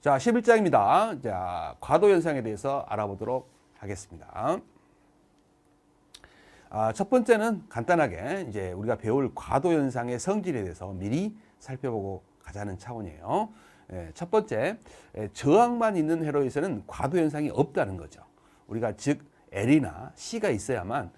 자, 11장입니다. 자, 과도 현상에 대해서 알아보도록 하겠습니다. 첫 번째는 간단하게 이제 우리가 배울 과도 현상의 성질에 대해서 미리 살펴보고 가자는 차원이에요. 첫 번째, 저항만 있는 회로에서는 과도 현상이 없다는 거죠. 우리가 즉 L이나 C가 있어야만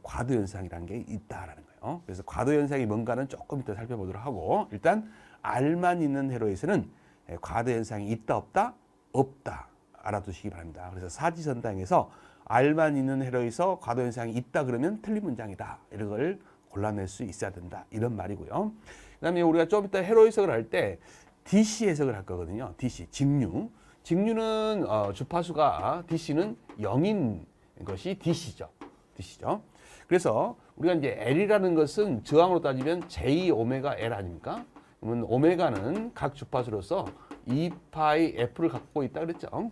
과도 현상이라는 게 있다라는 거예요. 그래서 과도 현상이 뭔가는 조금 이따 살펴보도록 하고, 일단 R만 있는 회로에서는 과도 현상이 있다 없다? 없다. 알아두시기 바랍니다. 그래서 사지선다형에서 R만 있는 회로에서 과도 현상이 있다 그러면 틀린 문장이다. 이런 걸 골라낼 수 있어야 된다. 이런 말이고요. 그다음에 우리가 좀 이따 회로 해석을 할 때 DC 해석을 할 거거든요. DC, 직류. 직류는 주파수가 DC는 0인 것이 DC죠. DC죠. 그래서 우리가 이제 L이라는 것은 저항으로 따지면 J 오메가 L 아닙니까? 그러면 오메가는 각 주파수로서 2파이 F를 갖고 있다 그랬죠.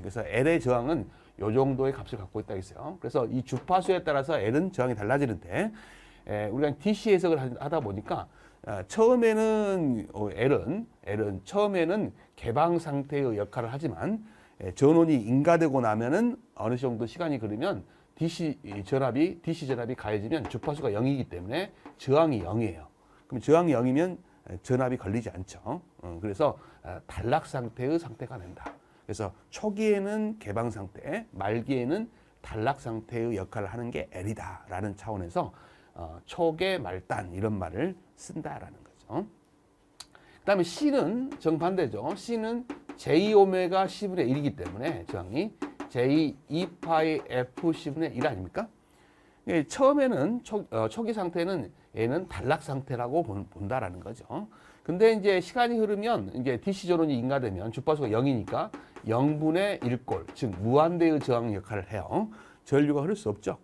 그래서 L의 저항은 이 정도의 값을 갖고 있다 했어요. 그래서 이 주파수에 따라서 L은 저항이 달라지는데, 우리가 DC 해석을 하다 보니까 처음에는 L은 처음에는 개방 상태의 역할을 하지만 전원이 인가되고 나면은 어느 정도 시간이 흐르면 DC 전압이 가해지면 주파수가 0이기 때문에 저항이 0이에요. 그럼 저항이 0이면 전압이 걸리지 않죠. 그래서 단락 상태의 상태가 된다. 그래서 초기에는 개방 상태, 말기에는 단락 상태의 역할을 하는 게 L이다라는 차원에서 초계 말단 이런 말을 쓴다라는 거죠. 그다음에 C는 정반대죠. C는 J 오메가 C분의 1이기 때문에 저항이 J 2파이 F C분의 1 아닙니까? 처음에는 초기 상태는 얘는 단락 상태라고 본다라는 거죠. 근데 이제 시간이 흐르면 이제 DC 전원이 인가되면 주파수가 0이니까 0분의 1꼴, 즉 무한대의 저항 역할을 해요. 전류가 흐를 수 없죠.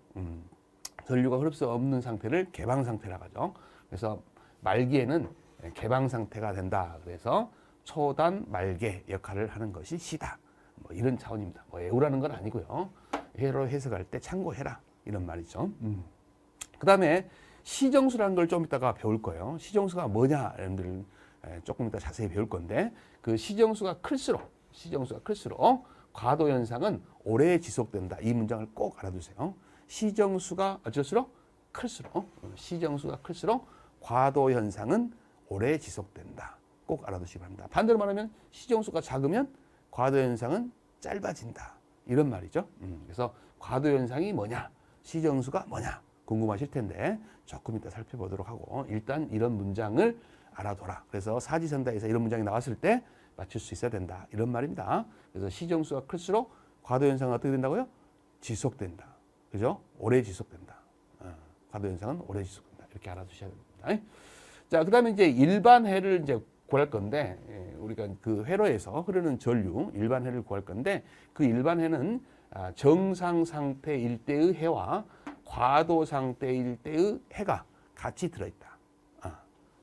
전류가 흐를 수 없는 상태를 개방 상태라고 하죠. 그래서 말기에는 개방 상태가 된다. 그래서 초단 말개 역할을 하는 것이 C다. 뭐 이런 차원입니다. 뭐 외우라는 건 아니고요. 회로 해석할 때 참고해라. 이런 말이죠. 그 다음에 시정수라는 걸 좀 이따가 배울 거예요. 시정수가 뭐냐, 여러분들 조금 이따 자세히 배울 건데, 그 시정수가 클수록 과도 현상은 오래 지속된다. 이 문장을 꼭 알아두세요. 시정수가 어쩔수록 클수록 과도 현상은 오래 지속된다. 꼭 알아두시기 바랍니다. 반대로 말하면 시정수가 작으면 과도 현상은 짧아진다. 이런 말이죠. 그래서 과도 현상이 뭐냐, 시정수가 뭐냐 궁금하실 텐데 조금 이따 살펴보도록 하고, 일단 이런 문장을 알아둬라. 그래서 사지선다에서 이런 문장이 나왔을 때 맞출 수 있어야 된다. 이런 말입니다. 그래서 시정수가 클수록 과도 현상은 어떻게 된다고요? 지속된다. 그죠? 오래 지속된다. 과도 현상은 오래 지속된다. 이렇게 알아두셔야 됩니다. 자, 그다음에 이제 일반 해를 이제 구할 건데, 우리가 그 회로에서 흐르는 전류 일반 해를 구할 건데, 그 일반 해는 정상 상태일 때의 해와 과도 상태일 때의 해가 같이 들어있다.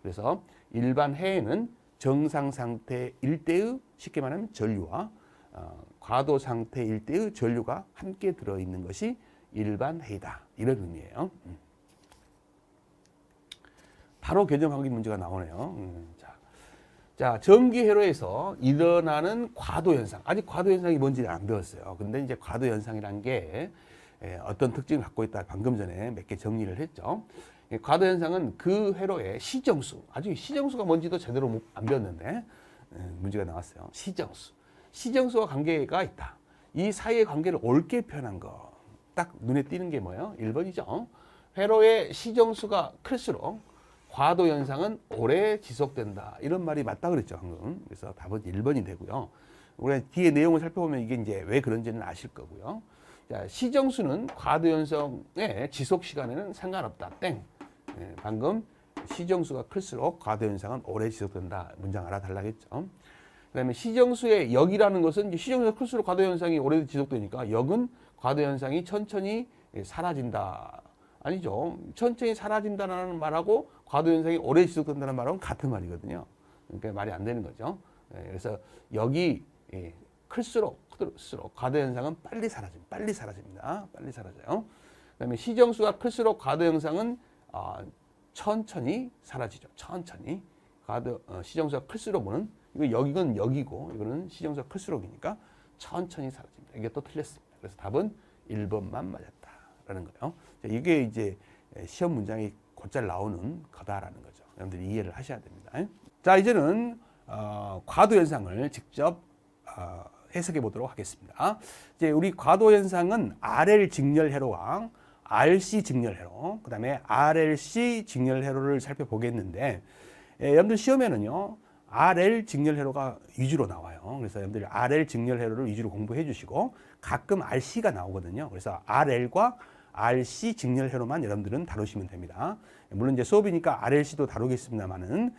그래서 일반 해에는 정상 상태일 때의, 쉽게 말하면 전류와 과도 상태일 때의 전류가 함께 들어있는 것이 일반 해이다. 이런 의미예요. 바로 개념 확인 문제가 나오네요. 자, 전기 회로에서 일어나는 과도 현상. 아직 과도 현상이 뭔지 안 배웠어요. 근데 이제 과도 현상이란 게 어떤 특징을 갖고 있다. 방금 전에 몇 개 정리를 했죠. 과도 현상은 그 회로의 시정수. 아직 시정수가 뭔지도 제대로 안 배웠는데 문제가 나왔어요. 시정수와 관계가 있다. 이 사이의 관계를 옳게 표현한 거. 딱 눈에 띄는 게 뭐예요? 1번이죠. 회로의 시정수가 클수록 과도 현상은 오래 지속된다. 이런 말이 맞다 그랬죠, 방금. 그래서 답은 1번이 되고요. 우리가 뒤에 내용을 살펴보면 이게 이제 왜 그런지는 아실 거고요. 자, 시정수는 과도 현상의 지속 시간에는 상관없다. 땡. 방금 시정수가 클수록 과도 현상은 오래 지속된다. 문장 알아달라겠죠. 그다음에 시정수의 역이라는 것은 이제 시정수가 클수록 과도 현상이 오래 지속되니까 역은 과도 현상이 천천히 사라진다. 아니죠. 천천히 사라진다는 말하고 과도 현상이 오래 지속된다는 말하고는 같은 말이거든요. 그러니까 말이 안 되는 거죠. 그래서 역이 클수록 과도 현상은 빨리 사라집니다. 빨리 사라져요. 그다음에 시정수가 클수록 과도 현상은 천천히 사라지죠. 천천히. 시정수가 클수록은 이건 여기고 이거는 시정수가 클수록이니까 천천히 사라집니다. 이게 또 틀렸습니다. 그래서 답은 1번만 맞았다라는 거예요. 이게 이제 시험 문장이 곧잘 나오는 거다라는 거죠. 여러분들이 이해를 하셔야 됩니다. 자, 이제는 과도 현상을 직접 해석해 보도록 하겠습니다. 이제 우리 과도 현상은 RL 직렬 회로와 RC 직렬 회로, 그다음에 RLC 직렬 회로를 살펴보겠는데, 여러분들 시험에는요 RL 직렬 회로가 위주로 나와요. 그래서 여러분들 RL 직렬 회로를 위주로 공부해 주시고, 가끔 RC가 나오거든요. 그래서 RL과 RC 직렬 회로만 여러분들은 다루시면 됩니다. 물론 이제 수업이니까 RLC도 다루겠습니다만은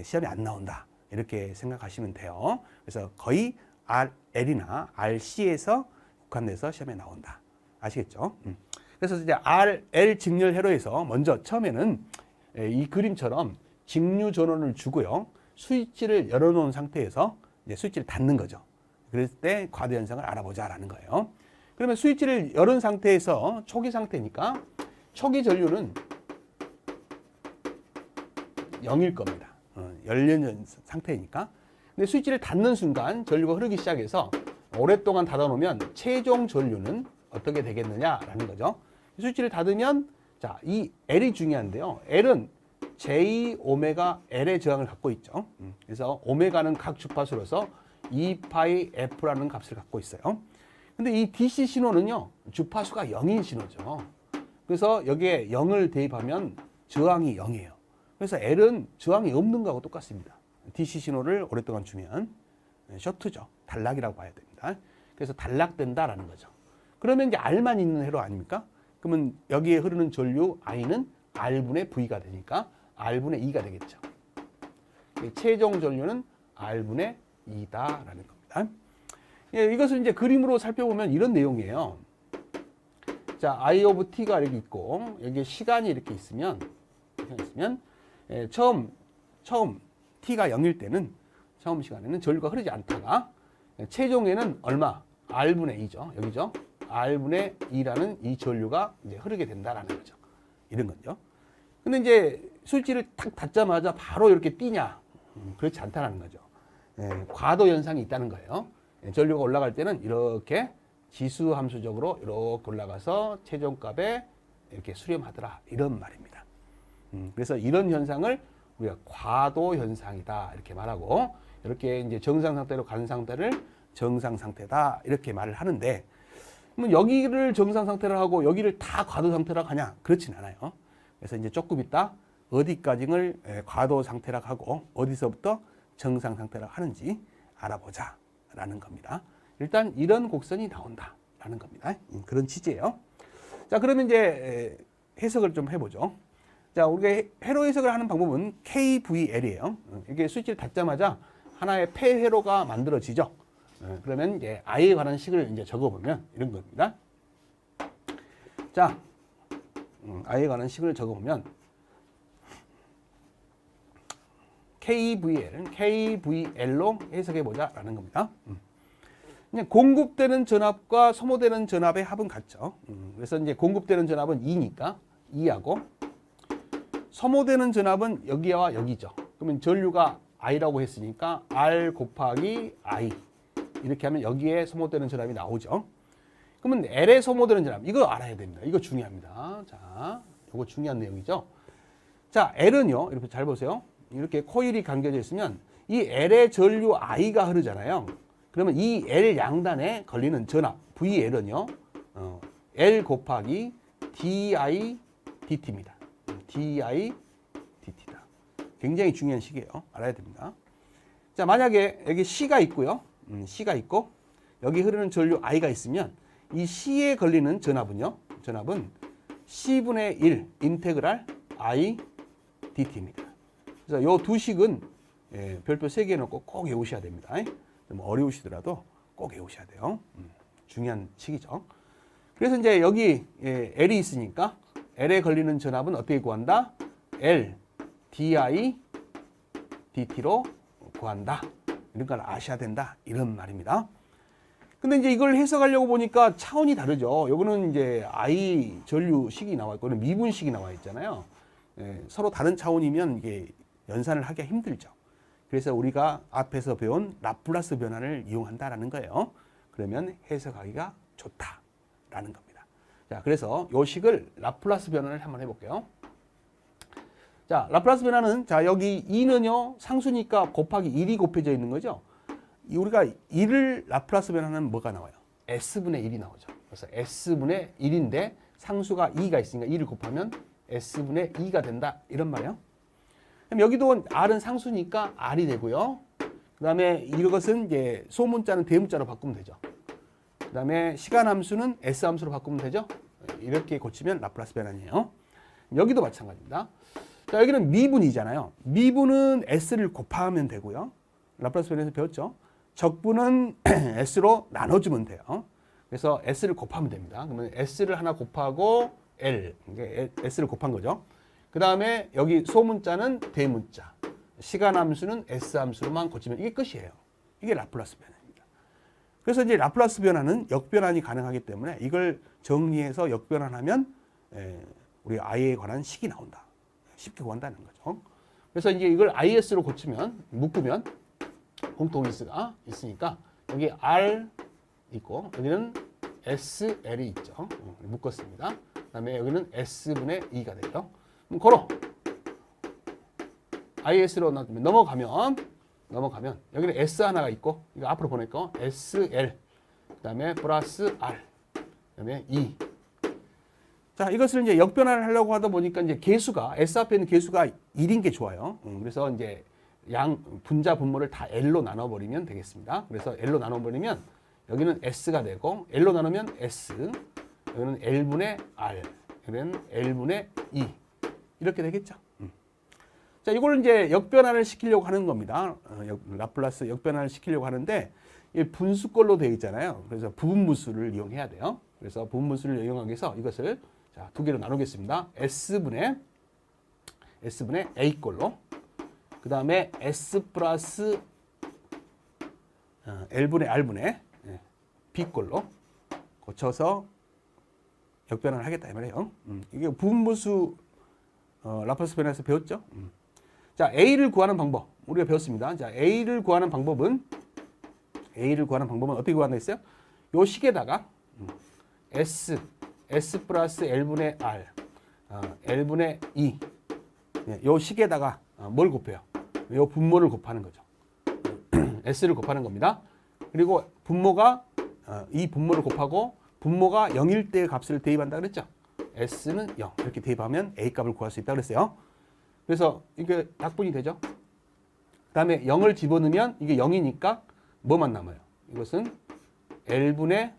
시험에 안 나온다 이렇게 생각하시면 돼요. 그래서 거의 RL이나 RC에서 국한돼서 시험에 나온다. 아시겠죠? 그래서 이제 RL 직렬 회로에서 먼저 처음에는 이 그림처럼 직류 전원을 주고요, 스위치를 열어놓은 상태에서 이제 스위치를 닫는 거죠. 그랬을 때 과도 현상을 알아보자라는 거예요. 그러면 스위치를 열은 상태에서 초기 상태니까 초기 전류는 0일 겁니다. 열린 상태니까. 근데 스위치를 닫는 순간 전류가 흐르기 시작해서 오랫동안 닫아놓으면 최종 전류는 어떻게 되겠느냐라는 거죠. 스위치를 닫으면, 자, 이 L이 중요한데요. L은 J 오메가 L의 저항을 갖고 있죠. 그래서 오메가는 각 주파수로서 2파이 F라는 값을 갖고 있어요. 근데 이 DC 신호는요, 주파수가 0인 신호죠. 그래서 여기에 0을 대입하면 저항이 0이에요. 그래서 L은 저항이 없는 거하고 똑같습니다. DC 신호를 오랫동안 주면 셔트죠. 단락이라고 봐야 됩니다. 그래서 단락된다라는 거죠. 그러면 이제 R만 있는 회로 아닙니까? 그러면 여기에 흐르는 전류 I는 R분의 V가 되니까 R분의 2가 되겠죠. 최종 전류는 R분의 2다라는 겁니다. 예, 이것을 이제 그림으로 살펴보면 이런 내용이에요. 자, I of T가 이렇게 있고, 여기에 시간이 이렇게 있으면, 처음 T가 0일 때는, 처음 시간에는 전류가 흐르지 않다가, 최종에는 얼마? R분의 2죠. 여기죠. R분의 2라는 이 전류가 이제 흐르게 된다라는 거죠. 이런 거죠. 근데 이제 스위치를 탁 닫자마자 바로 이렇게 뛰냐? 그렇지 않다는 거죠. 과도 현상이 있다는 거예요. 전류가 올라갈 때는 이렇게 지수 함수적으로 이렇게 올라가서 최종값에 이렇게 수렴하더라, 이런 말입니다. 그래서 이런 현상을 우리가 과도 현상이다 이렇게 말하고, 이렇게 이제 정상 상태로 가는 상태를 정상 상태다 이렇게 말을 하는데, 그러면 여기를 정상 상태로 하고 여기를 다 과도 상태로 하냐? 그렇진 않아요. 그래서 이제 조금 있다 어디까지를 과도 상태라고 하고 어디서부터 정상 상태라고 하는지 알아보자라는 겁니다. 일단 이런 곡선이 나온다라는 겁니다. 그런 취지예요. 자, 그러면 이제 해석을 좀 해보죠. 자, 우리가 회로 해석을 하는 방법은 KVL이에요. 이게 스위치를 닫자마자 하나의 폐회로가 만들어지죠. 그러면 이제 I에 관한 식을 이제 적어보면 이런 겁니다. 자, I에 관한 식을 적어보면 KVL로 해석해보자라는 겁니다. 그냥 공급되는 전압과 소모되는 전압의 합은 같죠. 그래서 이제 공급되는 전압은 2니까 2하고, 소모되는 전압은 여기와 여기죠. 그러면 전류가 I라고 했으니까 R 곱하기 I 이렇게 하면 여기에 소모되는 전압이 나오죠. 그러면 L에 소모되는 전압, 이거 알아야 됩니다. 이거 중요합니다. 자, 이거 중요한 내용이죠. 자, L은요, 이렇게 잘 보세요. 이렇게 코일이 감겨져 있으면 이 L의 전류 I가 흐르잖아요. 그러면 이 L 양단에 걸리는 전압 VL은요, L 곱하기 DI DT입니다. DI DT다. 굉장히 중요한 식이에요. 알아야 됩니다. 자, 만약에 여기 C가 있고요. C가 있고 여기 흐르는 전류 I가 있으면 이 C에 걸리는 전압은요. 전압은 C분의 1 인테그랄 I DT입니다. 그래서 요 두 식은 별표 3개 놓고 꼭 외우셔야 됩니다. 좀 어려우시더라도 꼭 외우셔야 돼요. 중요한 식이죠. 그래서 이제 여기 L이 있으니까 L에 걸리는 전압은 어떻게 구한다? L DI DT로 구한다. 이런 걸 아셔야 된다. 이런 말입니다. 근데 이제 이걸 해석하려고 보니까 차원이 다르죠. 요거는 이제 I 전류식이 나와 있고, 미분식이 나와 있잖아요. 서로 다른 차원이면 이게 연산을 하기가 힘들죠. 그래서 우리가 앞에서 배운 라플라스 변환을 이용한다라는 거예요. 그러면 해석하기가 좋다라는 겁니다. 자, 그래서 요 식을 라플라스 변환을 한번 해볼게요. 자, 라플라스 변환은 자 여기 2는요 상수니까 곱하기 1이 곱해져 있는 거죠. 우리가 1을 라플라스 변환하면 뭐가 나와요? S분의 1이 나오죠. 그래서 S분의 1인데 상수가 2가 있으니까 2를 곱하면 S분의 2가 된다 이런 말이에요. 그럼 여기도 R은 상수니까 R이 되고요. 그 다음에 이것은 이제 소문자는 대문자로 바꾸면 되죠. 그 다음에 시간 함수는 S 함수로 바꾸면 되죠. 이렇게 고치면 라플라스 변환이에요. 여기도 마찬가지입니다. 자, 여기는 미분이잖아요. 미분은 S를 곱하면 되고요. 라플라스 변환에서 배웠죠. 적분은 S로 나눠주면 돼요. 그래서 S를 곱하면 됩니다. 그러면 S를 하나 곱하고 L, 이게 S를 곱한 거죠. 그 다음에 여기 소문자는 대문자, 시간 함수는 S 함수로만 고치면 이게 끝이에요. 이게 라플라스 변환입니다. 그래서 이제 라플라스 변환은 역변환이 가능하기 때문에 이걸 정리해서 역변환하면 우리 I에 관한 식이 나온다. 쉽게 구한다는 거죠. 그래서 이제 이걸 IS로 고치면, 묶으면 공통인수가 있으니까 여기 R 있고 여기는 SL이 있죠. 묶었습니다. 그 다음에 여기는 S분의 2가 돼요. 그럼 걸어. IS로 넘어가면 여기는 S 하나가 있고 이거 앞으로 보낼까? SL 그 다음에 플러스 R 그 다음에 2. 자, 이것을 이제 역변환을 하려고 하다 보니까 이제 개수가 S 앞에 있는 개수가 1인 게 좋아요. 그래서 이제 분자 분모를 다 L로 나눠버리면 되겠습니다. 그래서 L로 나눠버리면 여기는 S가 되고 L로 나누면 S, 여기는 L분의 R, 여기는 L분의 2 이렇게 되겠죠. 자, 이걸 이제 역변환을 시키려고 하는 겁니다. 라플라스 역변환을 시키려고 하는데 분수꼴로 되어 있잖아요. 그래서 부분분수를 이용해야 돼요. 그래서 부분분수를 이용하기 위해서 이것을 자, 두 개로 나누겠습니다. S분의 A꼴로 그 다음에 S 플러스 L분의 R분의 B꼴로 고쳐서 역변환을 하겠다 이 말이에요. 이게 부분분수 라플라스 변환에서 배웠죠. 자, A를 구하는 방법 우리가 배웠습니다. 자, A를 구하는 방법은 어떻게 구한다 했어요? 요 식에다가 S 플러스 L분의 R, L분의 2 요 식에다가 뭘 곱해요? 요 분모를 곱하는 거죠. S를 곱하는 겁니다. 그리고 분모가 이 분모를 곱하고 분모가 0일 때 값을 대입한다 그랬죠. S는 0 이렇게 대입하면 A 값을 구할 수 있다 그랬어요. 그래서 이게 약분이 되죠. 그 다음에 0을 집어넣으면 이게 0이니까 뭐만 남아요? 이것은 L분의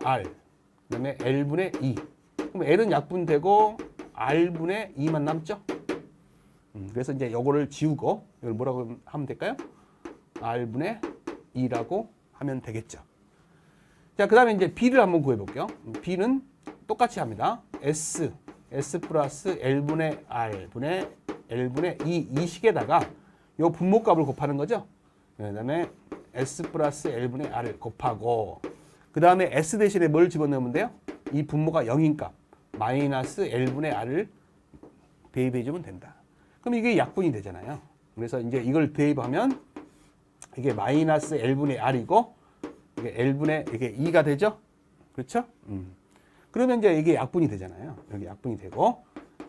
R 그 다음에 L분의 2 그럼 L은 약분되고 R분의 2만 남죠. 그래서 이제 요거를 지우고 이걸 뭐라고 하면 될까요? R분의 2라고 하면 되겠죠. 자, 그 다음에 이제 B를 한번 구해볼게요. B는 똑같이 합니다. S 플러스 L분의 R분의 L분의 2 식에다가 요 분모값을 곱하는 거죠. 그 다음에 S 플러스 L분의 R을 곱하고 그 다음에 S 대신에 뭘 집어넣으면 돼요? 이 분모가 0인 값 마이너스 L분의 R을 대입해주면 된다. 그럼 이게 약분이 되잖아요. 그래서 이제 이걸 대입하면 이게 마이너스 L분의 R이고 이게 L분의 이게 2가 되죠? 그렇죠? 그러면 이제 이게 약분이 되잖아요. 여기 약분이 되고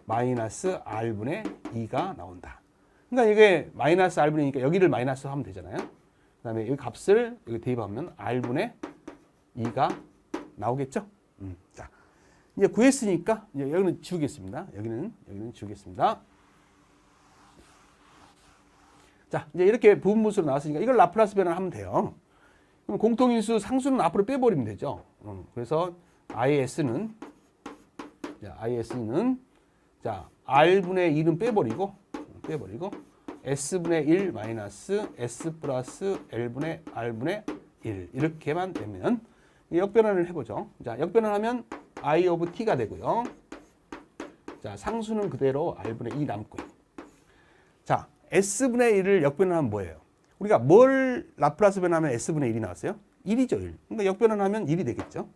마이너스 R분의 2가 나온다. 그러니까 이게 마이너스 R분의 2니까 여기를 마이너스 하면 되잖아요. 그 다음에 이 값을 여기 대입하면 R분의 2가 나오겠죠? 자, 이제 구했으니까 이제 여기는 지우겠습니다. 여기는 지우겠습니다. 자, 이제 이렇게 부분분수로 나왔으니까 이걸 라플라스 변환하면 돼요. 그럼 공통인수 상수는 앞으로 빼버리면 되죠. 그래서 IS는 자, R분의 2는 빼버리고 S분의 1 마이너스 S 플러스 L분의 R분의 1 이렇게만 되면 역변환을 해보죠. 자, 역변환하면 I 오브 T가 되고요. 자, 상수는 그대로 R분의 2 남고요. 자, S분의 1을 역변환하면 뭐예요? 우리가 뭘 라플라스 변환하면 S분의 1이 나왔어요? 1이죠, 1. 그러니까 역변환하면 1이 되겠죠.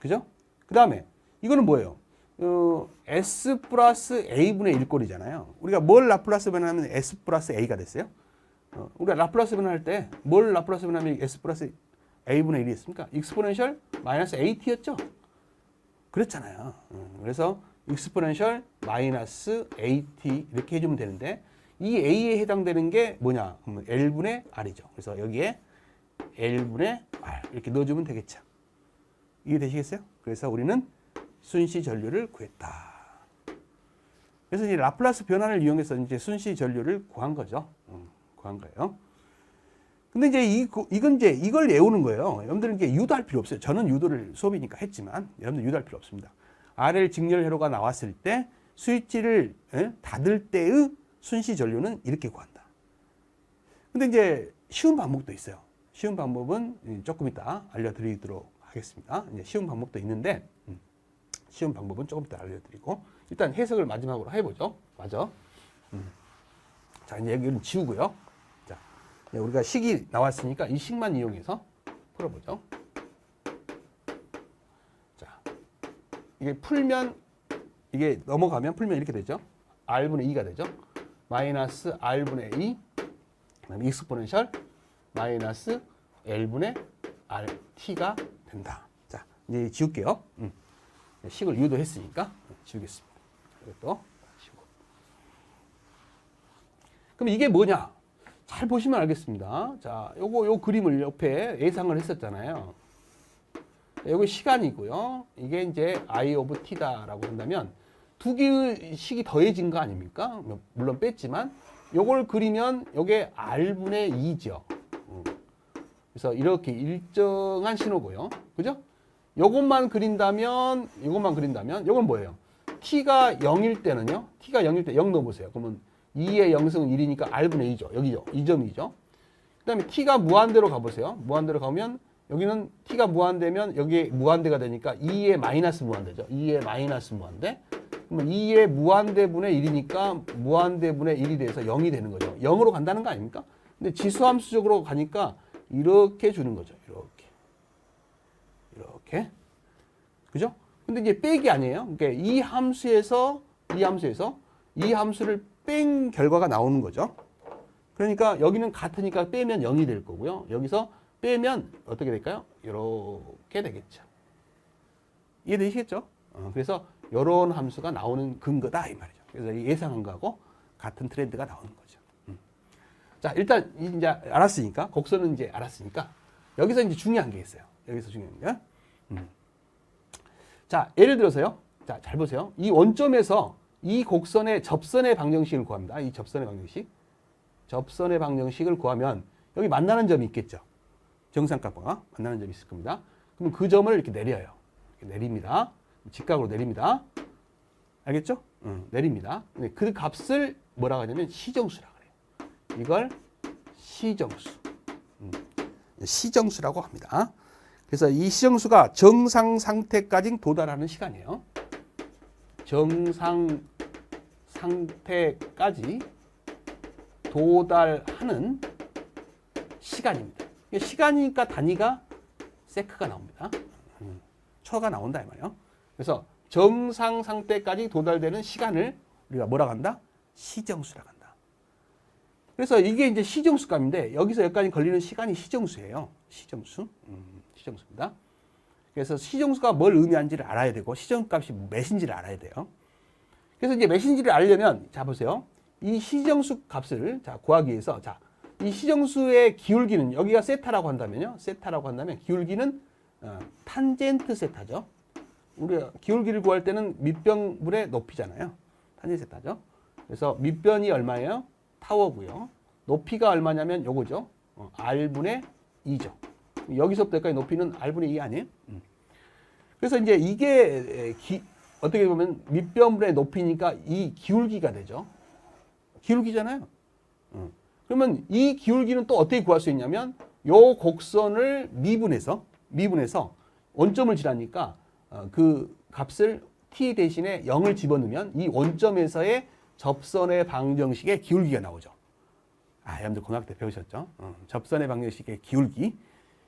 그죠? 그 다음에 이거는 뭐예요? S 플러스 A분의 1꼴이잖아요. 우리가 뭘 라플라스 변환하면 S 플러스 A가 됐어요? 우리가 라플라스 변환할 때 뭘 라플라스 변환하면 S 플러스 A분의 1이 했습니까? 익스포넨셜 마이너스 AT였죠? 그랬잖아요. 그래서 익스포넨셜 마이너스 AT 이렇게 해주면 되는데 이 A에 해당되는 게 뭐냐? L분의 R이죠. 그래서 여기에 L분의 R 이렇게 넣어주면 되겠죠. 이해 되시겠어요? 그래서 우리는 순시 전류를 구했다. 그래서 이제 라플라스 변환을 이용해서 이제 순시 전류를 구한 거죠. 구한 거예요. 근데 이제 이건 이제 이걸 외우는 거예요. 여러분들은 이게 유도할 필요 없어요. 저는 유도를 수업이니까 했지만 여러분들 유도할 필요 없습니다. RL 직렬 회로가 나왔을 때 스위치를 닫을 때의 순시 전류는 이렇게 구한다. 근데 이제 쉬운 방법도 있어요. 쉬운 방법은 조금 이따 알려드리도록 하겠습니다. 이제 쉬운 방법도 있는데 쉬운 방법은 조금 이따 알려드리고 일단 해석을 마지막으로 해보죠. 맞아. 자 이제 여기는 지우고요. 자 우리가 식이 나왔으니까 이 식만 이용해서 풀어보죠. 자 이게 풀면 이게 넘어가면 풀면 이렇게 되죠. R분의 2가 되죠. 마이너스 R분의 2 그다음에 익스포넨셜 마이너스 L분의 RT가 된다. 자, 이제 지울게요. 식을 유도했으니까 지우겠습니다. 이것도 지우고. 그럼 이게 뭐냐? 잘 보시면 알겠습니다. 자, 요 그림을 옆에 예상을 했었잖아요. 요거 시간이고요. 이게 이제 I of T다라고 한다면 두 개의 식이 더해진 거 아닙니까? 물론 뺐지만 요걸 그리면 요게 R분의 2죠. 그래서 이렇게 일정한 신호고요. 그죠? 요것만 그린다면 요건 뭐예요? t가 0일 때는요. t가 0일 때 0 넣어보세요. 그러면 2의 0승은 1이니까 R분의 2죠. 여기죠. 이 점이죠. 그 다음에 t가 무한대로 가보세요. 무한대로 가면 여기는 t가 무한대면 여기에 무한대가 되니까 2의 마이너스 무한대죠. 2의 마이너스 무한대. 그러면 2의 무한대분의 1이니까 무한대분의 1이 돼서 0이 되는 거죠. 0으로 간다는 거 아닙니까? 근데 지수함수적으로 가니까 이렇게 주는 거죠. 이렇게. 그죠? 근데 이제 빼기 아니에요. 그러니까 이 함수에서 이 함수를 뺀 결과가 나오는 거죠. 그러니까 여기는 같으니까 빼면 0이 될 거고요. 여기서 빼면 어떻게 될까요? 이렇게 되겠죠. 이해되시겠죠? 그래서 이런 함수가 나오는 근거다 이 말이죠. 그래서 예상한 거하고 같은 트렌드가 나오는 거죠. 자, 일단 이제 알았으니까 곡선은 이제 알았으니까 여기서 이제 중요한 게 있어요. 여기서 중요한 게. 자, 예를 들어서요. 자, 잘 보세요. 이 원점에서 이 곡선의 접선의 방정식을 구합니다. 이 접선의 방정식. 접선의 방정식을 구하면 여기 만나는 점이 있겠죠. 정상값과 만나는 점이 있을 겁니다. 그럼 그 점을 이렇게 내려요. 이렇게 내립니다. 직각으로 내립니다. 알겠죠? 내립니다. 그 값을 뭐라고 하냐면 시정수라고 그래요. 이걸 시정수. 시정수라고 합니다. 그래서 이 시정수가 정상 상태까지 도달하는 시간이에요. 정상 상태까지 도달하는 시간입니다. 시간이니까 단위가 세크가 나옵니다. 초가 나온다 이 말이에요. 그래서 정상 상태까지 도달되는 시간을 우리가 뭐라고 한다? 시정수라고 한다. 그래서 이게 이제 시정수값인데 여기서 여기까지 걸리는 시간이 시정수예요. 시정수. 시정수입니다. 그래서 시정수가 뭘 의미하는지를 알아야 되고 시정값이 몇인지를 알아야 돼요. 그래서 이제 몇인지를 알려면 자 보세요. 이 시정수 값을 자 구하기 위해서 자 이 시정수의 기울기는 여기가 세타라고 한다면요. 세타라고 한다면 기울기는 탄젠트 세타죠. 우리가 기울기를 구할 때는 밑변분의 높이잖아요. 탄젠트 세타죠. 그래서 밑변이 얼마예요? 타워고요. 높이가 얼마냐면 요거죠. R분의 2죠. 여기서부터 여기까지 높이는 R분의 2 아니에요? 그래서 이제 이게 어떻게 보면 밑변분의 높이니까 이 기울기가 되죠. 기울기잖아요. 그러면 이 기울기는 또 어떻게 구할 수 있냐면 요 곡선을 미분해서 원점을 지나니까 그 값을 t 대신에 0을 집어넣으면 이 원점에서의 접선의 방정식의 기울기가 나오죠. 여러분들 고등학교 때 배우셨죠? 접선의 방정식의 기울기.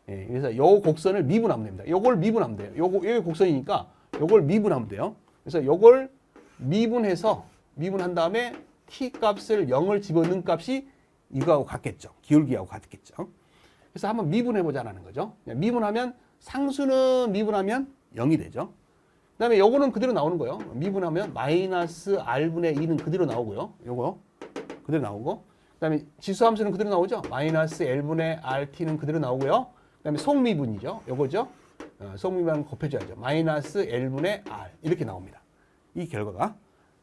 예, 그래서 요 곡선을 미분하면 됩니다. 요걸 미분하면 돼요. 요게 곡선이니까 요걸 미분하면 돼요. 그래서 요걸 미분한 다음에 t 값을 0을 집어넣은 값이 이거하고 같겠죠. 기울기하고 같겠죠. 그래서 한번 미분해보자라는 거죠. 미분하면 상수는 미분하면 0이 되죠. 그 다음에 요거는 그대로 나오는 거예요. 미분하면 마이너스 r분의 2는 그대로 나오고요. 요거 그대로 나오고, 그 다음에 지수함수는 그대로 나오죠. 마이너스 l분의 rt는 그대로 나오고요. 그 다음에 속미분이죠. 요거죠. 속미분 곱해줘야죠. 마이너스 l분의 r 이렇게 나옵니다. 이 결과가.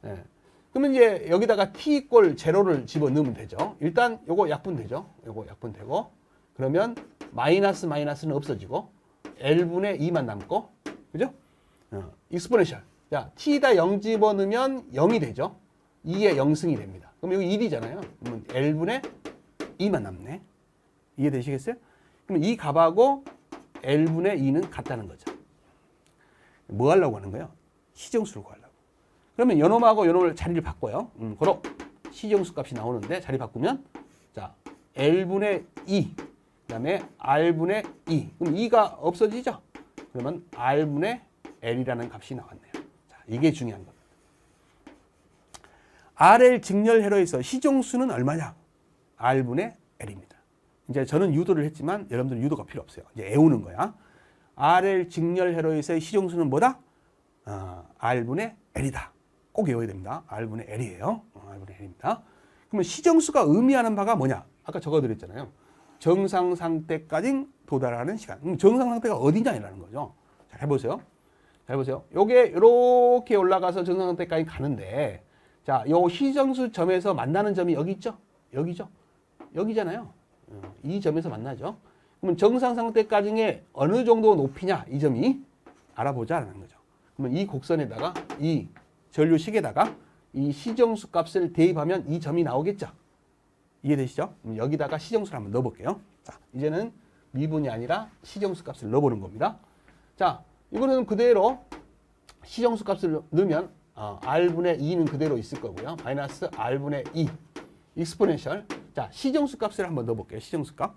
예. 그러면 이제 여기다가 t 이꼴 제로를 집어넣으면 되죠. 일단 요거 약분되죠. 요거 약분되고, 그러면 마이너스는 없어지고 l분의 2만 남고, 그죠? 익스포넨셜. 자, t에다 0 집어넣으면 0이 되죠. 2의 0승이 됩니다. 그럼 여기 1이잖아요. 그러면 l분의 2만 남네. 이해되시겠어요? 그럼 이 값하고 l분의 2는 같다는 거죠. 뭐 하려고 하는 거예요? 시정수를 구하려고. 그러면 요놈하고 요놈을 자리를 바꿔요. 그럼 시정수 값이 나오는데 자리 바꾸면, 자, l분의 2, 그 다음에 r분의 2. 그럼 2가 없어지죠? 그러면 r분의 l이라는 값이 나왔네요. 자, 이게 중요한 겁니다. RL 직렬 회로에서 시정수는 얼마냐? r분의 l입니다. 이제 저는 유도를 했지만 여러분들은 유도가 필요 없어요. 이제 외우는 거야. RL 직렬 회로에서의 시정수는 뭐다? r분의 l이다. 꼭 외워야 됩니다. r분의 l이에요. r분의 l입니다. 그러면 시정수가 의미하는 바가 뭐냐? 아까 적어드렸잖아요. 정상 상태까지 도달하는 시간. 그럼 정상 상태가 어디냐라는 거죠. 자, 해보세요. 자, 해보세요. 요게 이렇게 올라가서 정상 상태까지 가는데, 자, 요 시정수 점에서 만나는 점이 여기 있죠? 여기죠? 여기잖아요. 이 점에서 만나죠. 그러면 정상 상태까지의 어느 정도 높이냐, 이 점이 알아보자라는 거죠. 그러면 이 곡선에다가, 이 전류식에다가 이 시정수 값을 대입하면 이 점이 나오겠죠. 이해되시죠? 그럼 여기다가 시정수를 한번 넣어볼게요. 자, 이제는 미분이 아니라 시정수 값을 넣어보는 겁니다. 자, 이거는 그대로 시정수 값을 넣으면 r분의 2는 그대로 있을 거고요. 마이너스 r분의 2 익스포넨셜. 자, 시정수 값을 한번 넣어볼게요. 시정수 값.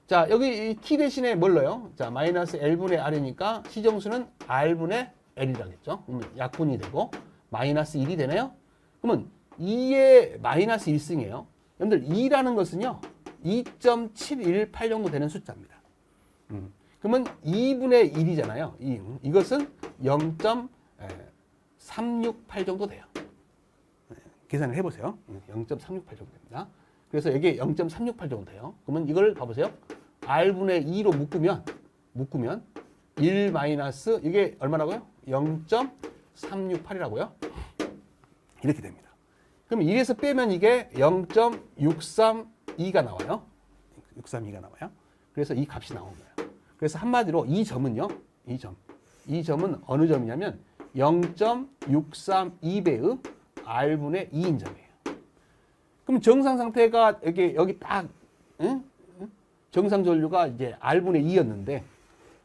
자, 여기 이 t 대신에 뭘 넣어요? 자, 마이너스 l분의 r이니까 시정수는 r분의 l이라겠죠. 약분이 되고 마이너스 1이 되네요. 그러면 2의 마이너스 1승이에요. 여러분들 2라는 것은요, 2.718 정도 되는 숫자입니다. 그러면 2분의 1이잖아요. 이것은 0.368 정도 돼요. 계산을 해보세요. 0.368 정도 됩니다. 그래서 이게 0.368 정도 돼요. 그러면 이걸 봐보세요. r분의 2로 묶으면 1 마이너스 이게 얼마라고요? 0.368이라고요. 이렇게 됩니다. 그럼 1에서 빼면 이게 0.632가 나와요. 632가 나와요. 그래서 이 값이 나온 거예요. 그래서 한마디로 이 점은요. 이 점은 어느 점이냐면 0.632배의 r분의 2인 점이에요. 그럼 정상 상태가 여기 딱 정상 전류가 이제 r분의 2였는데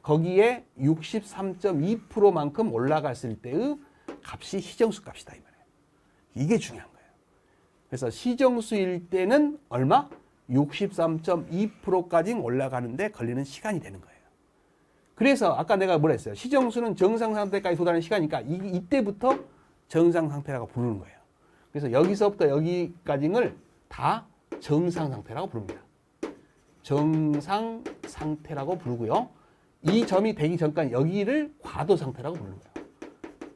거기에 63.2%만큼 올라갔을 때의 값이 시정수 값이다 이 말이에요. 이게 중요한 거예요. 그래서 시정수일 때는 얼마? 63.2%까지 올라가는데 걸리는 시간이 되는 거예요. 그래서 아까 내가 뭐라 했어요? 시정수는 정상 상태까지 도달하는 시간이니까 이때부터 정상 상태라고 부르는 거예요. 그래서 여기서부터 여기까지를 다 정상 상태라고 부릅니다. 정상 상태라고 부르고요. 이 점이 되기 전까지 여기를 과도 상태라고 부르는 거예요.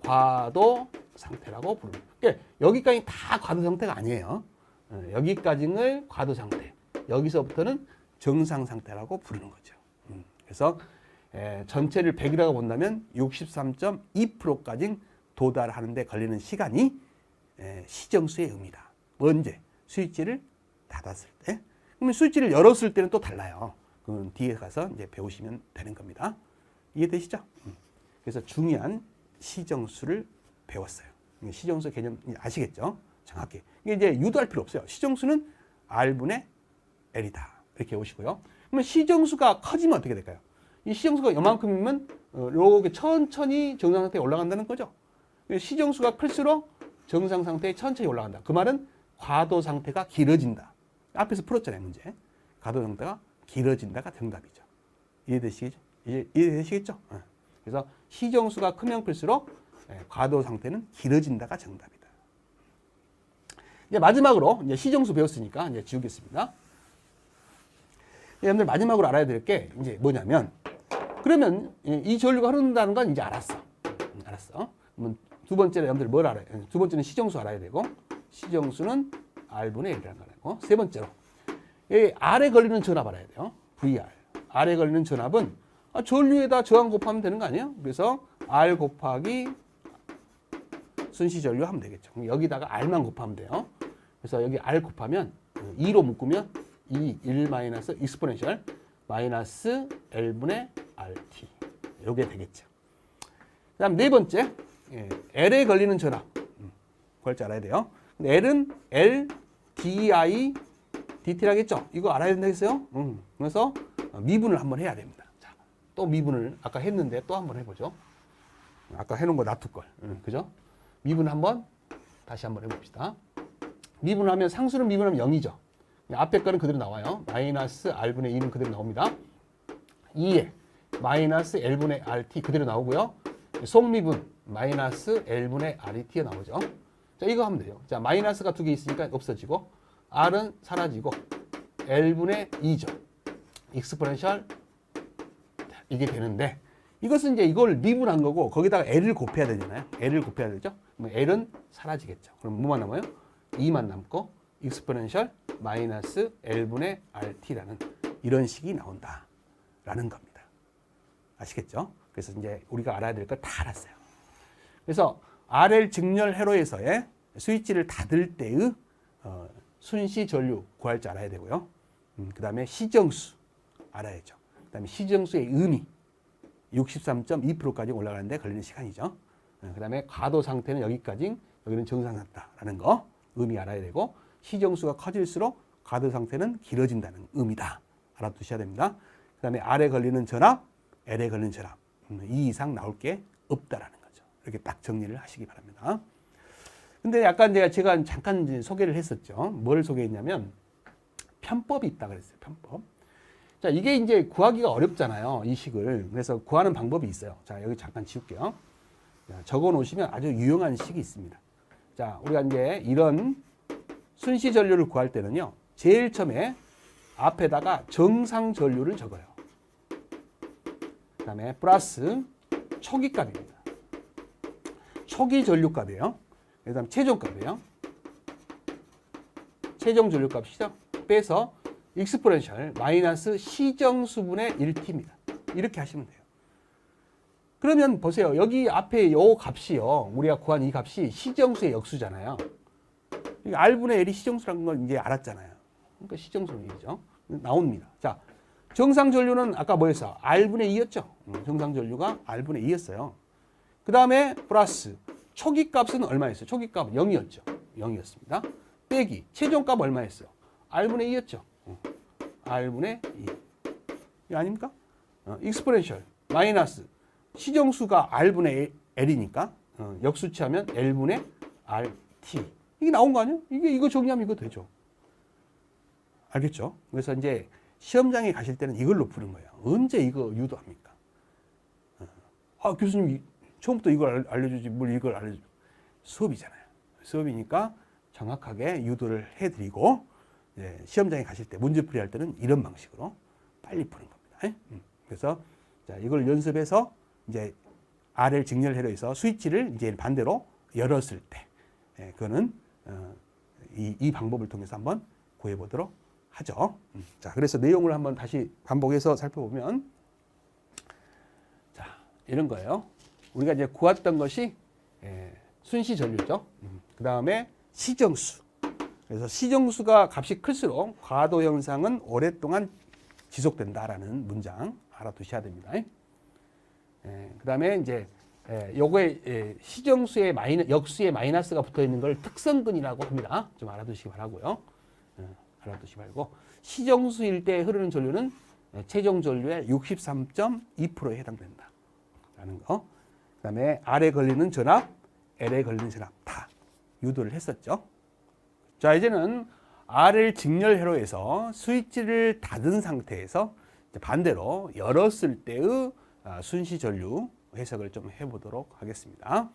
과도 상태라고 부르는 거예요. 그러니까 여기까지 다 과도 상태가 아니에요. 여기까지를 과도 상태. 여기서부터는 정상 상태라고 부르는 거죠. 그래서 전체를 100이라고 본다면 63.2%까지 도달하는 데 걸리는 시간이 시정수의 의미다. 언제? 스위치를 닫았을 때. 그러면 스위치를 열었을 때는 또 달라요. 그건 뒤에 가서 이제 배우시면 되는 겁니다. 이해되시죠? 그래서 중요한 시정수를 배웠어요. 시정수 개념 아시겠죠? 정확히. 이게 이제 유도할 필요 없어요. 시정수는 r분의 l이다. 이렇게 오시고요. 그러면 시정수가 커지면 어떻게 될까요? 이 시정수가 이만큼이면 이렇게 천천히 정상 상태에 올라간다는 거죠. 시정수가 클수록 정상 상태에 천천히 올라간다. 그 말은 과도 상태가 길어진다. 앞에서 풀었잖아요, 문제. 과도 상태가 길어진다가 정답이죠. 이해되시겠죠? 이해되시겠죠? 그래서 시정수가 크면 클수록 과도 상태는 길어진다가 정답이다. 이제 마지막으로 이제 시정수 배웠으니까 이제 지우겠습니다. 여러분들 마지막으로 알아야 될 게 이제 뭐냐면, 그러면 이 전류가 흐른다는 건 이제 알았어. 알았어. 그러면 두 번째로 여러분들 뭘 알아야 돼? 두 번째는 시정수 알아야 되고, 시정수는 R분의 L이라는 걸 알고, 세 번째로 이 R에 걸리는 전압 알아야 돼요. VR. R에 걸리는 전압은 전류에다 저항 곱하면 되는 거 아니에요? 그래서 R 곱하기 순시 전류 하면 되겠죠. 여기다가 R만 곱하면 돼요. 그래서 여기 R 곱하면 2로 묶으면 1 마이너스 익스포넨셜 마이너스 L분의 RT. 요게 되겠죠. 그 다음 네 번째, L에 걸리는 전압. 구할 줄 알아야 돼요. 근데 L은 L, DI, DT라겠죠? 이거 알아야 된다겠어요? 그래서 미분을 한번 해야 됩니다. 자, 또 미분을 아까 했는데 또 한번 해보죠. 아까 해놓은 거 놔둘 걸. 그죠? 미분 한번 다시 한번 해봅시다. 미분하면 상수는 미분하면 0이죠. 앞에 거는 그대로 나와요. 마이너스 R분의 2는 그대로 나옵니다. 2에 마이너스 L분의 RT 그대로 나오고요. 속미분 마이너스 L분의 RT가 나오죠. 자, 이거 하면 돼요. 자, 마이너스가 두 개 있으니까 없어지고 R은 사라지고 L분의 2죠. 익스포넨셜 이게 되는데, 이것은 이제 이걸 미분한 거고 거기다가 L을 곱해야 되잖아요. L을 곱해야 되죠. 그럼 L은 사라지겠죠. 그럼 뭐만 남아요? 2만 남고 익스포넨셜 마이너스 L분의 RT라는 이런 식이 나온다라는 겁니다. 아시겠죠? 그래서 이제 우리가 알아야 될 걸 다 알았어요. 그래서 RL 직렬 회로에서의 스위치를 닫을 때의 순시 전류 구할 줄 알아야 되고요. 그 다음에 시정수 알아야죠. 그 다음에 시정수의 의미 63.2%까지 올라가는데 걸리는 시간이죠. 그 다음에 과도 상태는 여기까지, 여기는 정상 상태라는 거 의미 알아야 되고, 시정수가 커질수록 과도 상태는 길어진다는 의미다. 알아두셔야 됩니다. 그 다음에 R에 걸리는 전압, L에 걸리는 전압, 이 이상 나올 게 없다라는 거죠. 이렇게 딱 정리를 하시기 바랍니다. 근데 약간 제가 잠깐 이제 소개를 했었죠. 뭘 소개했냐면 편법이 있다 그랬어요. 편법. 자, 이게 이제 구하기가 어렵잖아요. 이 식을. 그래서 구하는 방법이 있어요. 자, 여기 잠깐 지울게요. 자, 적어 놓으시면 아주 유용한 식이 있습니다. 자, 우리가 이제 이런 순시 전류를 구할 때는요, 제일 처음에 앞에다가 정상 전류를 적어요. 그 다음에 플러스 초기 값입니다. 초기 전류 값이에요. 그 다음 최종 값이에요. 최종 전류 값이죠. 빼서 익스포넨셜 마이너스 시정수분의 1t입니다. 이렇게 하시면 돼요. 그러면 보세요. 여기 앞에 요 값이요. 우리가 구한 이 값이 시정수의 역수잖아요. R분의 L이 시정수라는 걸 이제 알았잖아요. 그러니까 시정수는 1이죠. 나옵니다. 자, 정상 전류는 아까 뭐였어? R분의 2였죠. 정상 전류가 R분의 2였어요. 그 다음에 플러스 초기 값은 얼마였어요? 초기 값은 0이었죠. 0이었습니다. 빼기 최종 값 얼마였어요? R분의 2였죠. R분의 2. 이거 아닙니까? 익스포넨셜 마이너스 시정수가 R분의 L이니까 역수치하면 L분의 RT. 이게 나온 거 아니에요? 이거 정리하면 이거 되죠. 알겠죠? 그래서 이제 시험장에 가실 때는 이걸로 푸는 거예요. 언제 이거 유도합니까? 교수님 처음부터 이걸 알려주지 뭘 이걸 알려줘. 수업이잖아요. 수업이니까 정확하게 유도를 해드리고, 시험장에 가실 때 문제풀이 할 때는 이런 방식으로 빨리 푸는 겁니다. 그래서 자, 이걸 연습해서 이제 RL 직렬 회로에서 스위치를 이제 반대로 열었을 때, 그거는 이 방법을 통해서 한번 구해 보도록 하죠. 자, 그래서 내용을 한번 다시 반복해서 살펴보면, 자, 이런 거예요. 우리가 이제 구했던 것이 순시 전류죠. 그 다음에 시정수. 그래서 시정수가 값이 클수록 과도 현상은 오랫동안 지속된다라는 문장 알아두셔야 됩니다. 그 다음에 이제 요거에 시정수의 역수의 마이너스가 붙어 있는 걸 특성근이라고 합니다. 좀 알아두시기 바라고요. 알아두시기 바라고, 시정수일 때 흐르는 전류는 최종 전류의 63.2%에 해당된다라는 거. 그 다음에 R에 걸리는 전압, L에 걸리는 전압 다 유도를 했었죠. 자, 이제는 R을 직렬 회로에서 스위치를 닫은 상태에서 반대로 열었을 때의 순시 전류 해석을 좀 해보도록 하겠습니다.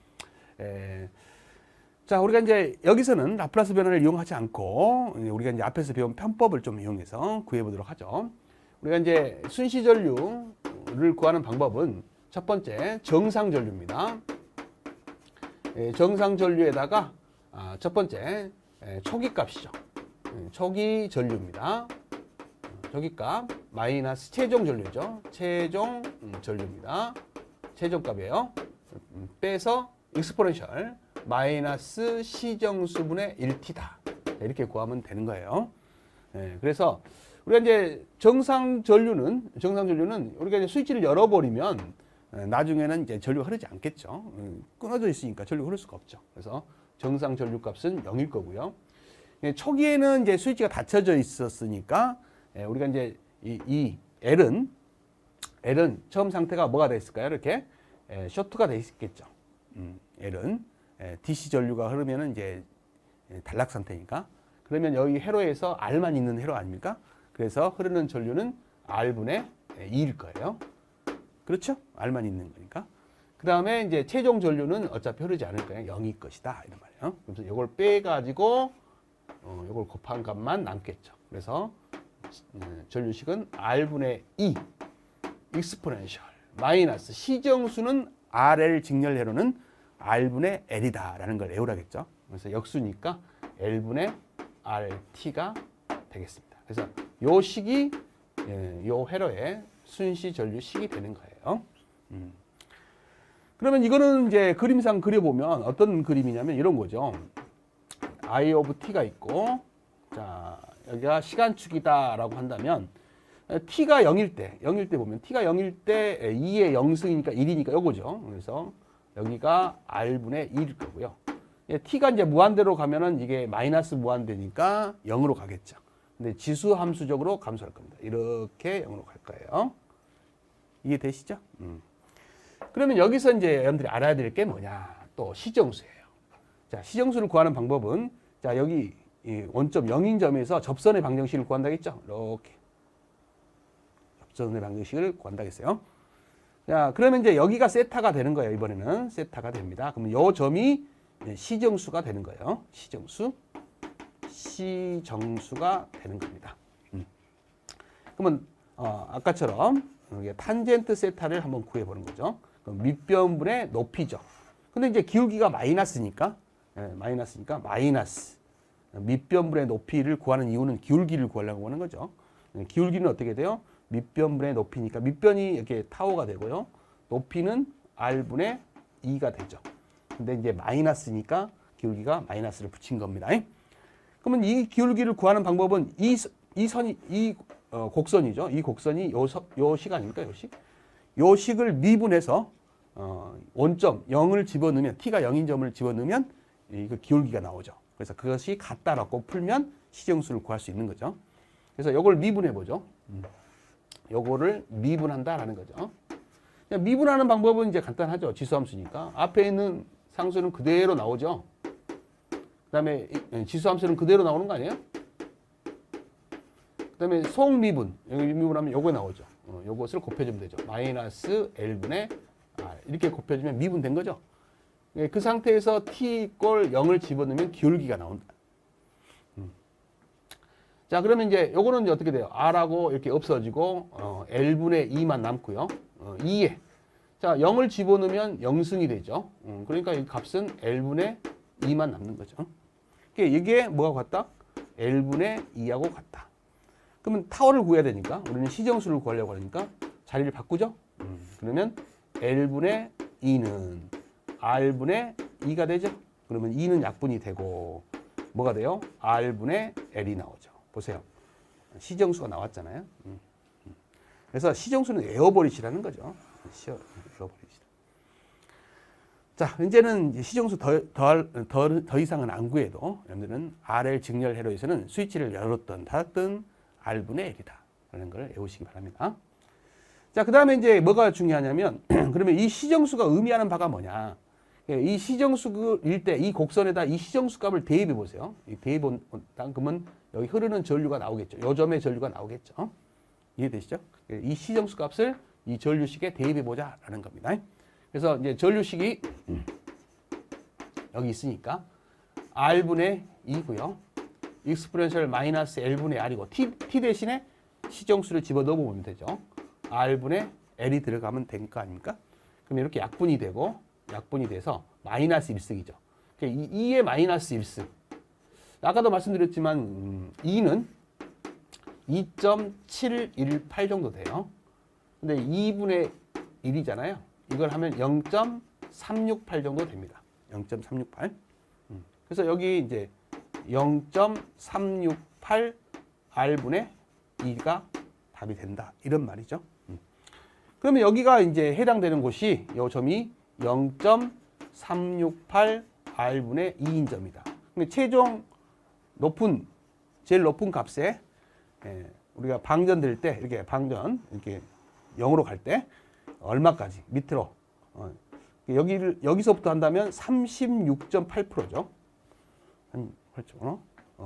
자, 우리가 이제 여기서는 라플라스 변화를 이용하지 않고 우리가 이제 앞에서 배운 편법을 좀 이용해서 구해보도록 하죠. 우리가 이제 순시 전류를 구하는 방법은 첫 번째 정상 전류입니다. 정상 전류에다가 첫 번째 초기 값이죠. 초기 전류입니다. 초기 값 마이너스 최종 전류죠. 최종 전류입니다. 최종 값이에요. 빼서 익스포넨셜 마이너스 시정수분의 1t다. 이렇게 구하면 되는 거예요. 그래서 우리가 이제 정상 전류는 우리가 이제 스위치를 열어버리면 나중에는 이제 전류가 흐르지 않겠죠. 끊어져 있으니까 전류가 흐를 수가 없죠. 그래서 정상 전류 값은 0일 거고요. 초기에는 이제 스위치가 닫혀져 있었으니까 우리가 이제 이 L은 처음 상태가 뭐가 돼 있을까요? 이렇게 쇼트가 돼 있겠죠. L은 DC 전류가 흐르면은 이제 단락 상태니까. 그러면 여기 회로에서 R만 있는 회로 아닙니까? 그래서 흐르는 전류는 R분의 2일 거예요. 그렇죠? R만 있는 거니까. 그 다음에 이제 최종 전류는 어차피 흐르지 않을 거예요. 0일 것이다. 이런 말이에요. 그래서 이걸 빼가지고 이걸 곱한 값만 남겠죠. 그래서 전류식은 R분의 2 익스포넨셜 마이너스 시정수는 RL 직렬 회로는 R분의 L이다 라는 걸 외우라겠죠. 그래서 역수니까 L분의 RT가 되겠습니다. 그래서 요 식이 요 회로의 순시 전류식이 되는 거예요. 그러면 이거는 이제 그림상 그려보면 어떤 그림이냐면 이런 거죠. I of t가 있고, 자, 여기가 시간축이다라고 한다면, t가 0일 때 보면, t가 0일 때 2의 0승이니까 1이니까 요거죠. 그래서 여기가 r분의 2일 거고요. t가 이제 무한대로 가면은 이게 마이너스 무한대니까 0으로 가겠죠. 근데 지수 함수적으로 감소할 겁니다. 이렇게 0으로 갈 거예요. 이해되시죠? 그러면 여기서 이제 여러분들이 알아야 될 게 뭐냐? 또 시정수예요. 자, 시정수를 구하는 방법은 자, 여기 이 원점 0인 점에서 접선의 방정식을 구한다겠죠? 이렇게 접선의 방정식을 구한다겠어요. 자, 그러면 이제 여기가 세타가 되는 거예요. 이번에는 세타가 됩니다. 그러면 요 점이 시정수가 되는 거예요. 시정수가 되는 겁니다. 그러면 아까처럼 탄젠트 세타를 한번 구해보는 거죠. 그럼 밑변분의 높이죠. 근데 이제 기울기가 마이너스니까 마이너스 밑변분의 높이를 구하는 이유는 기울기를 구하려고 하는 거죠. 기울기는 어떻게 돼요? 밑변분의 높이니까 밑변이 이렇게 타오가 되고요. 높이는 r분의 2가 되죠. 근데 이제 마이너스니까 기울기가 마이너스를 붙인 겁니다. 그러면 이 기울기를 구하는 방법은 이 곡선이죠. 이 곡선이 요 식 아닙니까? 요 식을 미분해서 원점 0을 집어넣으면 t가 0인 점을 집어넣으면 이거 기울기가 나오죠. 그래서 그것이 같다라고 풀면 시정수를 구할 수 있는 거죠. 그래서 요걸 미분해 보죠. 요거를 미분한다라는 거죠. 미분하는 방법은 이제 간단하죠. 지수함수니까 앞에 있는 상수는 그대로 나오죠. 그다음에 지수함수는 그대로 나오는 거 아니에요? 그다음에 속미분, 여기 미분하면 요거 나오죠. 요것을 곱해주면 되죠. 마이너스 L분의 R 이렇게 곱해주면 미분된 거죠. 그 상태에서 t 꼴 0을 집어넣으면 기울기가 나온다. 자, 그러면 이제 요거는 이제 어떻게 돼요? R하고 이렇게 없어지고 L분의 2만 남고요. 2에 자 0을 집어넣으면 0승이 되죠. 그러니까 이 값은 L분의 2만 남는 거죠. 이게 뭐가 같다? L분의 2하고 같다. 그러면 타워를 구해야 되니까 우리는 시정수를 구하려고 하니까 자리를 바꾸죠. 그러면 L분의 2는 R분의 2가 되죠. 그러면 2는 약분이 되고 뭐가 돼요? R분의 L이 나오죠. 보세요. 시정수가 나왔잖아요. 그래서 시정수는 외워버리시라는 거죠. 외워버리시라. 자, 이제는 시정수 더 이상은 안 구해도 여러분들은 RL 직렬 회로에서는 스위치를 열었든 닫았든 R분의 L이다 라는 걸 외우시기 바랍니다. 자, 그 다음에 이제 뭐가 중요하냐면 그러면 이 시정수가 의미하는 바가 뭐냐? 이 시정수일 때 이 곡선에다 이 시정수 값을 대입해 보세요. 이 대입한 그러면 여기 흐르는 전류가 나오겠죠. 요 점의 전류가 나오겠죠. 이해되시죠? 이 시정수 값을 이 전류식에 대입해 보자라는 겁니다. 그래서 이제 전류식이 여기 있으니까 R분의 2고요. 익스포넨셜 마이너스 L분의 R이고 T 대신에 시정수를 집어넣어 보면 되죠. R분의 L이 들어가면 된 거 아닙니까? 그럼 이렇게 약분이 되고 약분이 돼서 마이너스 1승이죠. 2의 마이너스 1승. 아까도 말씀드렸지만 2는 2.718 정도 돼요. 근데 2분의 1이잖아요. 이걸 하면 0.368 정도 됩니다. 0.368. 그래서 여기 이제 0.368 R분의 2가 답이 된다. 이런 말이죠. 그러면 여기가 이제 해당되는 곳이 이 점이 0.368 R분의 2인 점이다. 근데 최종 제일 높은 값에 우리가 방전될 때 이렇게 방전 이렇게 0으로 갈 때 얼마까지 밑으로 여기서부터 한다면 36.8%죠. 한 8.5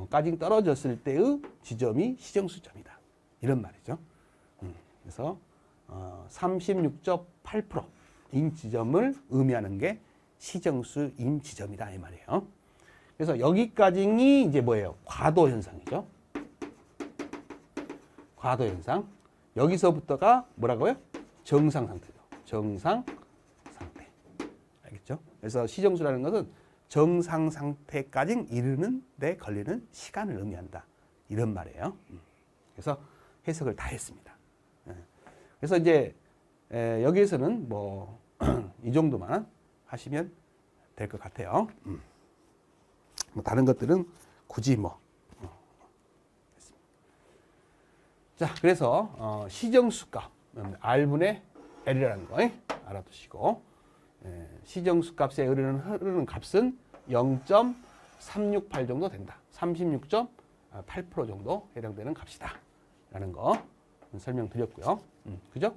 까지 떨어졌을 때의 지점이 시정수점이다. 이런 말이죠. 그래서 36.8%인 지점을 의미하는 게 시정수인 지점이다 이 말이에요. 그래서 여기까지는 이제 뭐예요? 과도 현상이죠. 과도 현상. 여기서부터가 뭐라고요? 정상 상태죠. 정상 상태. 알겠죠? 그래서 시정수라는 것은 정상 상태까지 이르는 데 걸리는 시간을 의미한다. 이런 말이에요. 그래서 해석을 다 했습니다. 그래서 이제 여기에서는 뭐 이 정도만 하시면 될 것 같아요. 뭐 다른 것들은 굳이 뭐. 자, 그래서 시정수값 R분의 L이라는 거 알아두시고 시정수 값에 흐르는 값은 0.368 정도 된다. 36.8% 정도 해당되는 값이다. 라는 거 설명드렸고요. 그죠?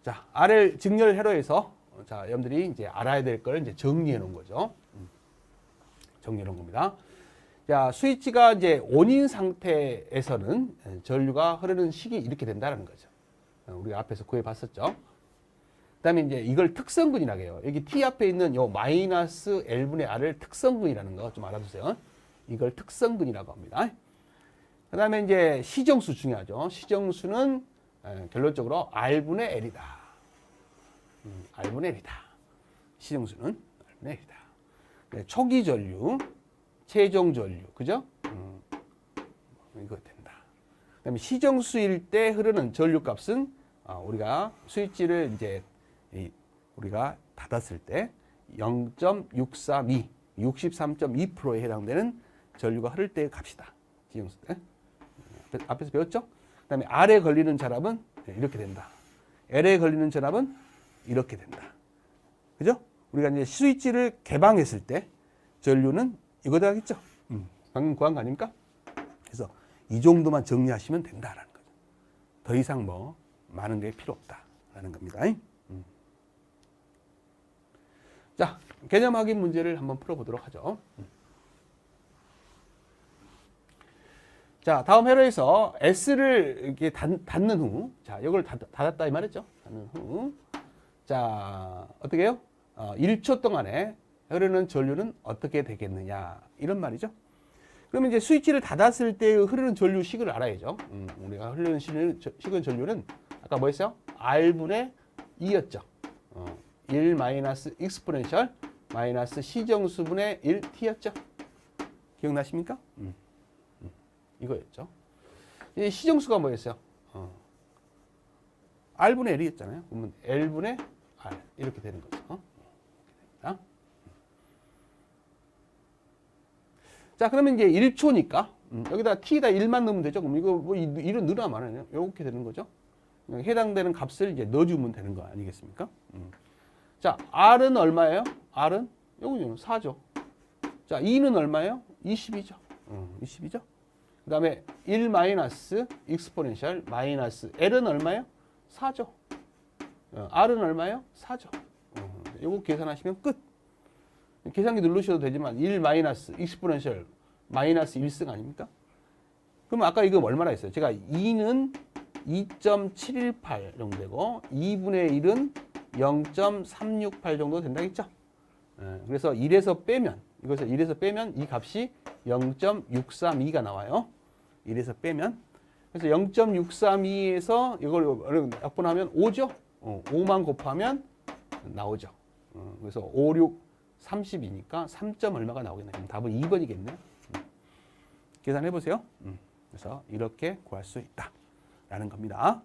자, RL 직렬 회로에서 자, 여러분들이 이제 알아야 될 걸 이제 정리해 놓은 거죠. 정리해 놓은 겁니다. 자, 스위치가 이제 온인 상태에서는 전류가 흐르는 식이 이렇게 된다는 거죠. 우리가 앞에서 구해 봤었죠. 그다음에 이제 이걸 특성근이라고 해요. 여기 T 앞에 있는 요 마이너스 L분의 R을 특성근이라는 거 좀 알아두세요. 이걸 특성근이라고 합니다. 그다음에 이제 시정수 중요하죠. 시정수는 결론적으로 R분의 L이다. R분의 L이다. 시정수는 R분의 L이다. 초기 전류, 최종 전류, 그죠? 이거 된다. 그다음에 시정수일 때 흐르는 전류 값은 우리가 스위치를 이제 우리가 닫았을 때 0.632, 63.2%에 해당되는 전류가 흐를 때의 값이다. 시정수 때. 앞에서 배웠죠? 그다음에 R에 걸리는 전압은 이렇게 된다. L에 걸리는 전압은 이렇게 된다. 그죠? 우리가 이제 스위치를 개방했을 때 전류는 이거 되겠죠? 방금 구한 거 아닙니까? 그래서 이 정도만 정리하시면 된다라는 거죠. 더 이상 뭐 많은 게 필요 없다라는 겁니다. 자, 개념 확인 문제를 한번 풀어보도록 하죠. 자, 다음 회로에서 S를 이렇게 닫는 후, 자, 이걸 닫았다 이 말이죠. 닫는 후, 자, 어떻게 해요? 1초 동안에 흐르는 전류는 어떻게 되겠느냐 이런 말이죠. 그러면 이제 스위치를 닫았을 때 흐르는 전류 식을 알아야죠. 우리가 흐르는 식은 전류는 아까 뭐였어요? R분의 2였죠. 1 마이너스 익스포넨셜 마이너스 시정수분의 1t였죠. 기억나십니까? 이거였죠. 이 시정수가 뭐였어요? R분의 L이었잖아요. 그러면 L분의 R 이렇게 되는 거죠. 자, 그러면 이제 1초니까 여기다 t에다 1만 넣으면 되죠. 그럼 이거 뭐 1은 늘어나 말아요. 이렇게 되는 거죠. 해당되는 값을 이제 넣어주면 되는 거 아니겠습니까? 자, R은 얼마예요? R은 요거는 4죠. 자, 2는 얼마예요? 20이죠. 20이죠. 그 다음에 1 마이너스 익스포넨셜 마이너스 L은 얼마예요? 4죠. R은 얼마예요? 4죠. 요거 계산하시면 끝. 계산기 누르셔도 되지만 1 마이너스 익스포넨셜 마이너스 1승 아닙니까? 그럼 아까 이거 얼마나 했어요? 제가 2는 2.718 정도 되고 2분의 1은 0.368 정도 된다 했죠? 그래서 1에서 빼면 이것을 1에서 빼면 이 값이 0.632가 나와요. 1에서 빼면 그래서 0.632에서 이걸 약분하면 5죠. 5만 곱하면 나오죠. 그래서 5, 6, 30이니까 3점 얼마가 나오겠네요. 그럼 답은 2번이겠네요. 계산해 보세요. 그래서 이렇게 구할 수 있다라는 겁니다.